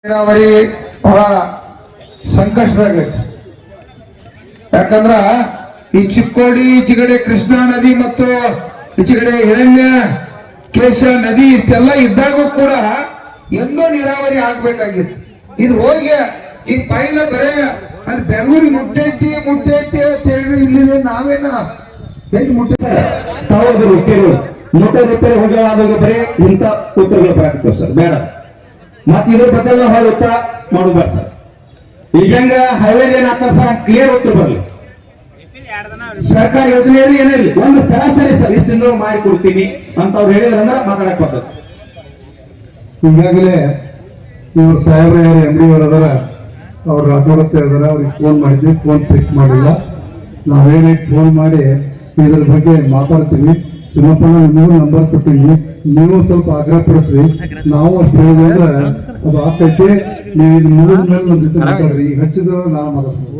ನೀರಾವರಿ ಬಹಳ ಸಂಕಷ್ಟದಾಗೈತಿ. ಯಾಕಂದ್ರ ಈ ಚಿಕ್ಕೋಡಿ ಈಚೆಗಡೆ ಕೃಷ್ಣಾ ನದಿ ಮತ್ತು ಈಚೆಗಡೆ ಹಿರಣ್ಯ ಕೇಶ ನದಿ ಇಷ್ಟೆಲ್ಲ ಇದ್ದಾಗೂ ಕೂಡ ಎಂದೋ ನೀರಾವರಿ ಆಗ್ಬೇಕಾಗಿತ್ತು. ಇದು ಹೋಗಿ ಈಗ ಪೈಲ ಬರೇ ಅಲ್ಲಿ ಬೆಂಗಳೂರಿಗೆ ಮುಟ್ಟೈತಿ ಅಂತ ಹೇಳಿ ಇಲ್ಲಿ ನಾವೇನ ಎಲ್ಲಿ ಮುಟ್ಟೆ ರಿಪೇರಿ ಹೋಗ್ಯಾವಾಗ ಬರೀ ಇಂಥ ಉತ್ತರಗಳು ಬರಾಕ್ತೇವೆ ಸರ್, ಬೇಡ. ಮತ್ ಇದ್ರ ಬದಲ ಹೊರ ಉತ್ತರ ಮಾಡೋದು ಸರ್. ಈಗ ಹೆಂಗ ಹೈವೇ ಏನಾಗ್ತದೆ ಸರ್, ಕ್ಲಿಯರ್ ಉತ್ತರ ಬರ್ಲಿ. ಸರ್ಕಾರ ಯೋಜನೆಯಲ್ಲಿ ಏನಿರಲಿ ಒಂದು ಸರಾಸರಿ ಸರ್ ಇಷ್ಟು ಮಾಡಿ ಕೊಡ್ತೀನಿ ಅಂತ ಅವ್ರು ಹೇಳಿದ್ರಂದ್ರೆ ಮಾತಾಡಕ್ ಬರ್ತದೆ. ಈಗಾಗಲೇ ಇವ್ರು ಸಾಹೇಬ್ರ ಯಾರು MD ಅವರು ಅದಾರ, ಅವ್ರು ರಾಜ್ಯೋಡತ್ತೆ ಇದಾರೆ. ಅವ್ರಿಗೆ ಫೋನ್ ಮಾಡಿದ್ವಿ, ಫೋನ್ ಪಿಕ್ ಮಾಡಿಲ್ಲ. ನಾವೇನೇ ಫೋನ್ ಮಾಡಿ ಇದ್ರ ಬಗ್ಗೆ ಮಾತಾಡ್ತೀವಿ. ಚಿನ್ನಪ್ಪನ ನೀವು ನಂಬರ್ ಕೊಟ್ಟಿವಿ, ನೀವು ಸ್ವಲ್ಪ ಆಗ್ರಹ ಪಡಿಸ್ರಿ. ನಾವು ಅಷ್ಟು ಹೇಳಿದ್ರೆ ಅದು ಆಗ್ತೈತಿ. ನೀವು ಇದು ಮುಗಿದ ಮೇಲೆ ನನ್ನ ಜೊತೆ ಮಾತಾಡ್ರಿ. ಈಗ ಹಚ್ಚಿದ್ರೆ ನಾನು ಮಾತಾಡ್ತೀನಿ.